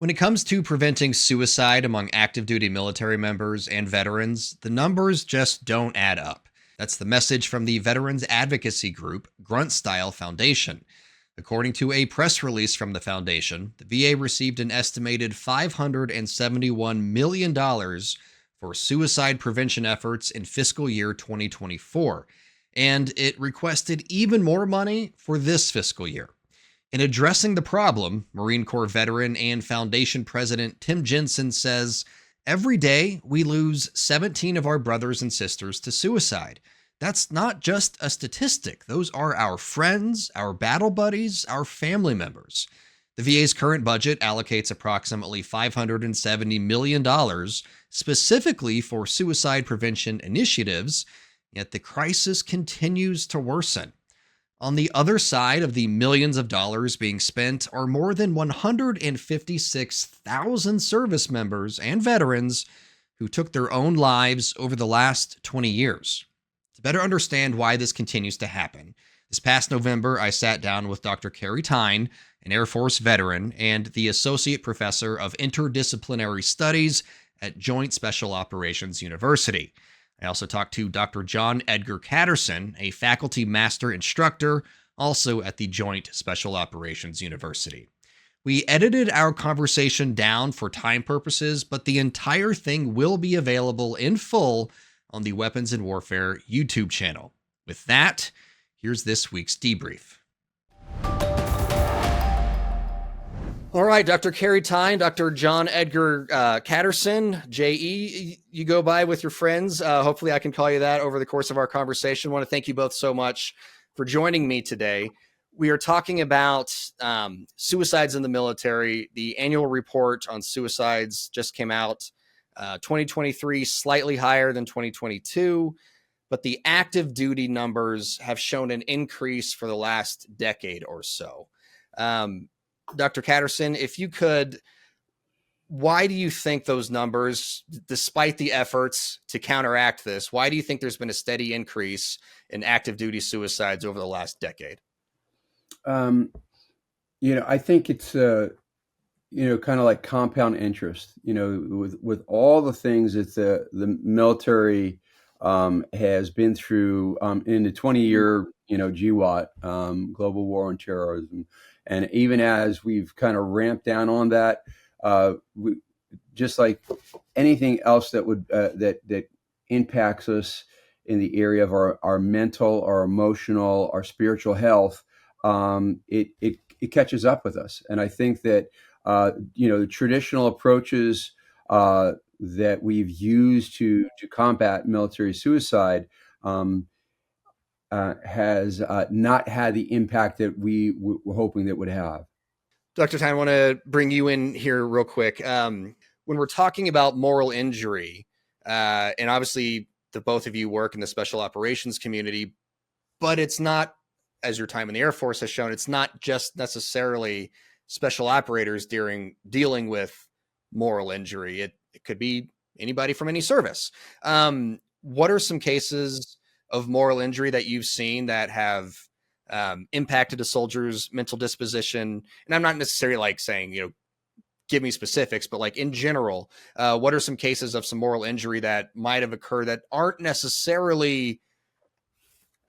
When it comes to preventing suicide among active duty military members and veterans, the numbers just don't add up. That's the message from the veterans advocacy group Grunt Style Foundation. According to a press release from the foundation, the VA received an estimated $571 million for suicide prevention efforts in fiscal year 2024, and it requested even more money for this fiscal year. In addressing the problem, Marine Corps veteran and foundation president Tim Jensen says, "Every day we lose 17 of our brothers and sisters to suicide. That's not just a statistic. Those are our friends, our battle buddies, our family members." The VA's current budget allocates approximately $570 million specifically for suicide prevention initiatives, yet the crisis continues to worsen. On the other side of the millions of dollars being spent are more than 156,000 service members and veterans who took their own lives over the last 20 years. To better understand why this continues to happen, this past November, I sat down with Dr. Kari Thyne, an Air Force veteran and the Associate Professor of Interdisciplinary Studies at Joint Special Operations University. I also talked to Dr. John Edgar Caterson, a faculty master instructor, also at the Joint Special Operations University. We edited our conversation down for time purposes, but the entire thing will be available in full on the Weapons and Warfare YouTube channel. With that, here's this week's debrief. All right, Dr. Kari Thyne, Dr. John Edgar Caterson, JE, you go by with your friends. Hopefully I can call you that over the course of our conversation. I want to thank you both so much for joining me today. We are talking about suicides in the military. The annual report on suicides just came out. 2023, slightly higher than 2022, but the active duty numbers have shown an increase for the last decade or so. Dr. Caterson, if you could, why do you think those numbers, despite the efforts to counteract this, why do you think there's been a steady increase in active duty suicides over the last decade? I think it's, kind of like compound interest, with all the things that the military has been through in the 20-year, GWOT, global war on terrorism. And even as we've kind of ramped down on that, just like anything else that would that impacts us in the area of our mental, our emotional, our spiritual health, it catches up with us. And I think that the traditional approaches that we've used to combat military suicide has not had the impact that we were hoping that would have. Dr. Thyne, I want to bring you in here real quick. When we're talking about moral injury, and obviously the both of you work in the special operations community, but it's not, as your time in the Air Force has shown, it's not just necessarily special operators dealing with moral injury. It could be anybody from any service. What are some cases of moral injury that you've seen that have impacted a soldier's mental disposition? And I'm not necessarily like saying, give me specifics, but like in general, what are some cases of some moral injury that might have occurred that aren't necessarily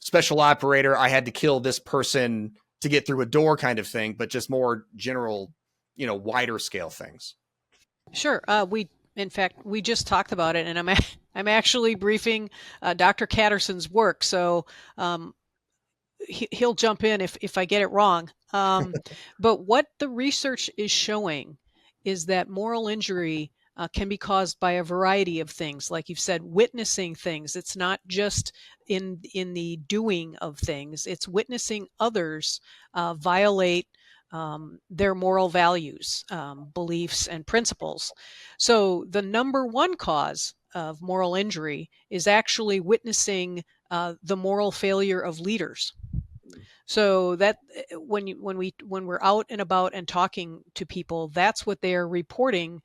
special operator, I had to kill this person to get through a door kind of thing, but just more general, wider scale things? Sure. In fact, we just talked about it, and I'm actually briefing Dr. Caterson's work, so he'll jump in if I get it wrong. But what the research is showing is that moral injury can be caused by a variety of things. Like you've said, witnessing things. It's not just in the doing of things. It's witnessing others violate their moral values, beliefs, and principles. So the number one cause of moral injury is actually witnessing the moral failure of leaders. So that when we're out and about and talking to people, that's what they are reporting.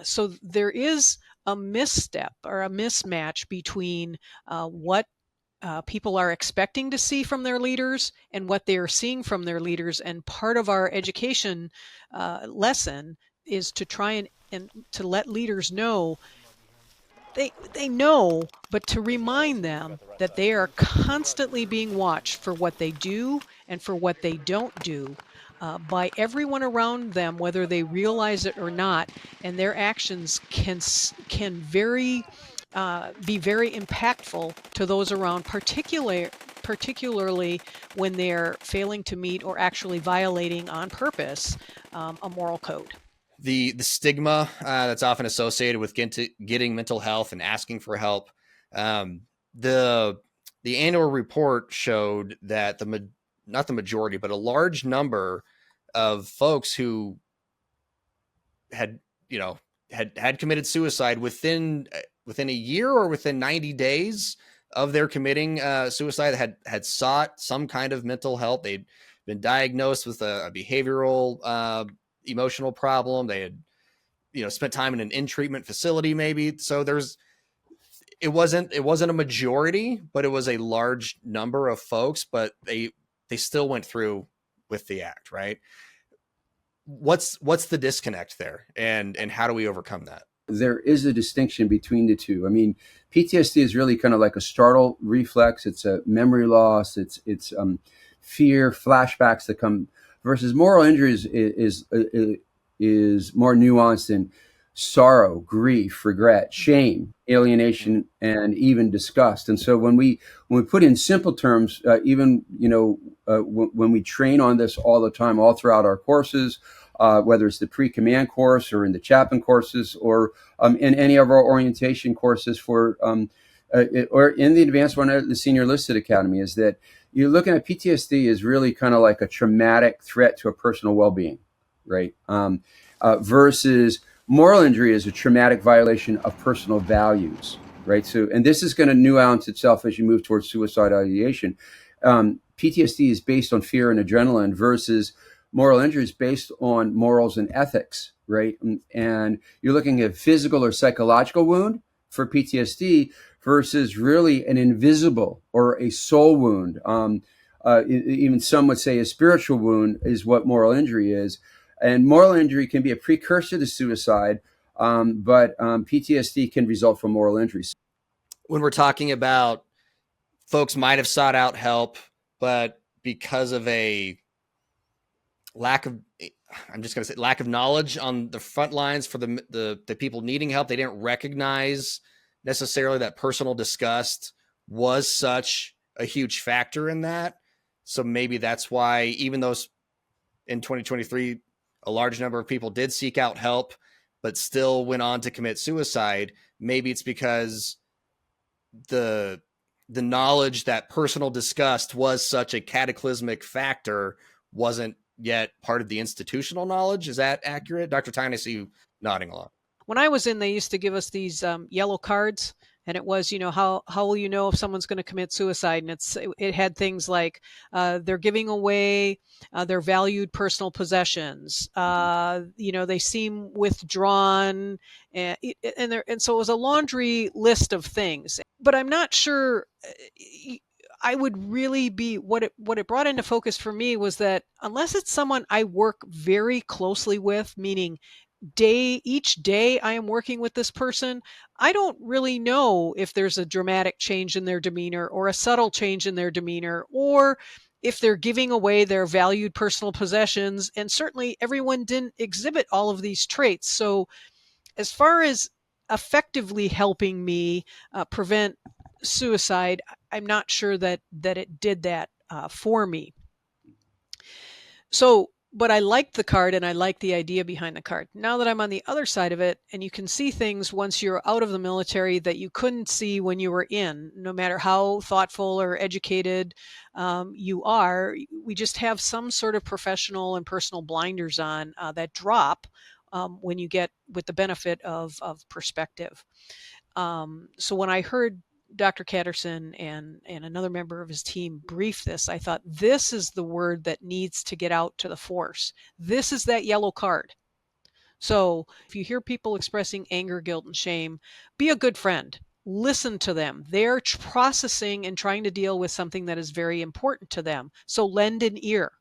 So there is a misstep or a mismatch between what people are expecting to see from their leaders and what they are seeing from their leaders. And part of our education lesson is to try and to let leaders know they know, but to remind them that they are constantly being watched for what they do and for what they don't do by everyone around them, whether they realize it or not, and their actions can be very impactful to those around, particularly when they're failing to meet or actually violating on purpose a moral code. The stigma that's often associated with getting mental health and asking for help. The annual report showed that not the majority, but a large number of folks who had committed suicide within a year or within 90 days of their committing suicide had sought some kind of mental help. They'd been diagnosed with a behavioral emotional problem. They had spent time in an in-treatment facility maybe. So it wasn't a majority, but it was a large number of folks, but they still went through with the act, right? What's the disconnect there, and how do we overcome that? There is a distinction between the two. I mean, PTSD is really kind of like a startle reflex. It's a memory loss. It's fear, flashbacks that come, versus moral injury is more nuanced in sorrow, grief, regret, shame, alienation, and even disgust. And so when we put in simple terms, when we train on this all the time, all throughout our courses, whether it's the pre-command course or in the chaplain courses or in any of our orientation courses or in the advanced one at the Senior Enlisted Academy, is that you're looking at PTSD is really kind of like a traumatic threat to a personal well-being, right? Versus moral injury is a traumatic violation of personal values, right? So, and this is going to nuance itself as you move towards suicidal ideation. PTSD is based on fear and adrenaline, versus moral injury is based on morals and ethics, right? And you're looking at physical or psychological wound for PTSD versus really an invisible or a soul wound. Even some would say a spiritual wound is what moral injury is. And moral injury can be a precursor to suicide, but PTSD can result from moral injuries. When we're talking about folks might have sought out help, but because of a lack of knowledge on the front lines for the people needing help, they didn't recognize necessarily that personal disgust was such a huge factor in that. So maybe that's why, even though in 2023, a large number of people did seek out help, but still went on to commit suicide, maybe it's because the knowledge that personal disgust was such a cataclysmic factor wasn't yet part of the institutional knowledge. Is that accurate? Dr. Thyne, I see you nodding along. When I was in, they used to give us these yellow cards, and it was, how will you know if someone's going to commit suicide? And it had things like they're giving away their valued personal possessions. They seem withdrawn, and so it was a laundry list of things. But I'm not sure. I would really be what it brought into focus for me was that unless it's someone I work very closely with, meaning each day I am working with this person, I don't really know if there's a dramatic change in their demeanor or a subtle change in their demeanor, or if they're giving away their valued personal possessions. And certainly everyone didn't exhibit all of these traits. So as far as effectively helping me prevent suicide, I'm not sure that it did that for me. So, but I liked the card and I liked the idea behind the card. Now that I'm on the other side of it, and you can see things once you're out of the military that you couldn't see when you were in, no matter how thoughtful or educated you are, we just have some sort of professional and personal blinders on that drop when you get with the benefit of perspective. So when I heard Dr. Caterson and another member of his team brief this, I thought, this is the word that needs to get out to the force. This is that yellow card. So if you hear people expressing anger, guilt, and shame, be a good friend. Listen to them. They're processing and trying to deal with something that is very important to them. So lend an ear.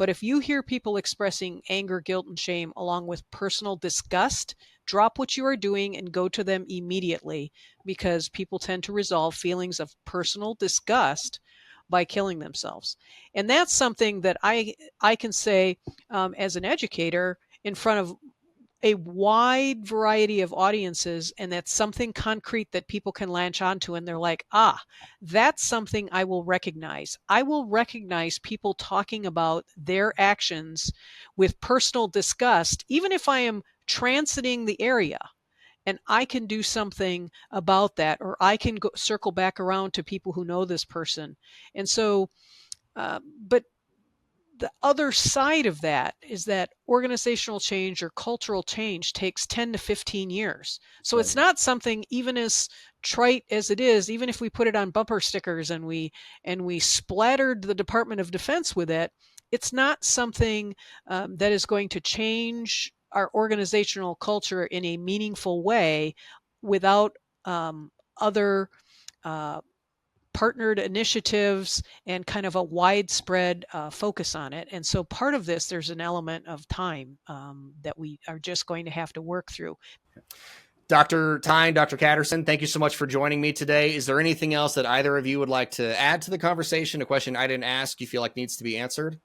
But if you hear people expressing anger, guilt, and shame along with personal disgust, drop what you are doing and go to them immediately, because people tend to resolve feelings of personal disgust by killing themselves. And that's something that I can say as an educator in front of a wide variety of audiences, and that's something concrete that people can latch onto, and they're like, that's something I will recognize. I will recognize people talking about their actions with personal disgust, even if I am transiting the area, and I can do something about that, or I can circle back around to people who know this person. And so, but the other side of that is that organizational change or cultural change takes 10 to 15 years. So it's not something, even as trite as it is, even if we put it on bumper stickers and we splattered the Department of Defense with it, it's not something that is going to change our organizational culture in a meaningful way without other partnered initiatives and kind of a widespread focus on it. And so part of this, there's an element of time that we are just going to have to work through. Dr. Thyne, Dr. Caterson, thank you so much for joining me today. Is there anything else that either of you would like to add to the conversation? A question I didn't ask you feel like needs to be answered?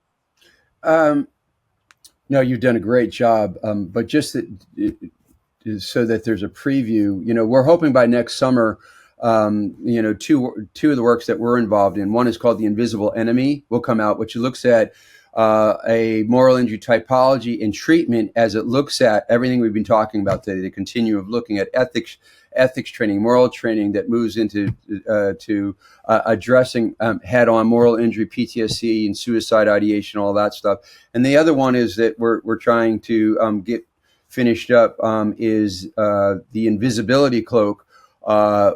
No, you've done a great job. But just so that there's a preview, we're hoping by next summer, two of the works that we're involved in. One is called The Invisible Enemy, will come out, which looks at a moral injury typology and treatment as it looks at everything we've been talking about today, the continuum of looking at ethics training, moral training that moves into addressing head-on moral injury, PTSD, and suicide ideation, all that stuff. And the other one is that we're trying to get finished up is the Invisibility Cloak,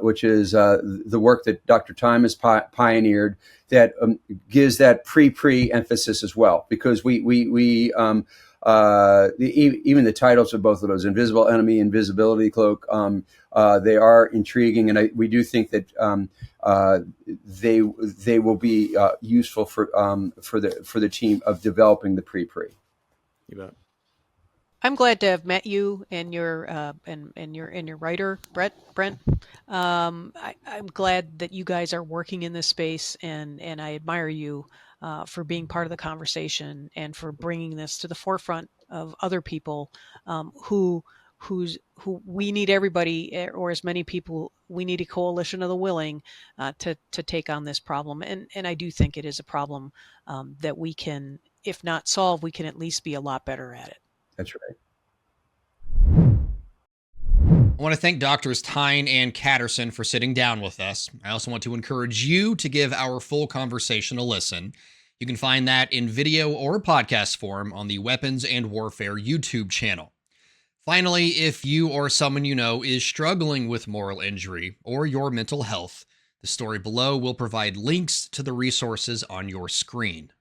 which is the work that Dr. Thyne has pioneered, that gives that pre emphasis as well, because we even the titles of both of those, Invisible Enemy, Invisibility Cloak, they are intriguing, and we do think that they will be useful for the team of developing the pre. You bet. I'm glad to have met you and your writer, Brent. I'm glad that you guys are working in this space, and I admire you for being part of the conversation and for bringing this to the forefront of other people who we need everybody, or as many people. We need a coalition of the willing to take on this problem, and I do think it is a problem that we can, if not solve, we can at least be a lot better at it. That's right. I want to thank Doctors Thyne and Caterson for sitting down with us. I also want to encourage you to give our full conversation a listen. You can find that in video or podcast form on the Weapons and Warfare YouTube channel. Finally, if you or someone you know is struggling with moral injury or your mental health, the story below will provide links to the resources on your screen.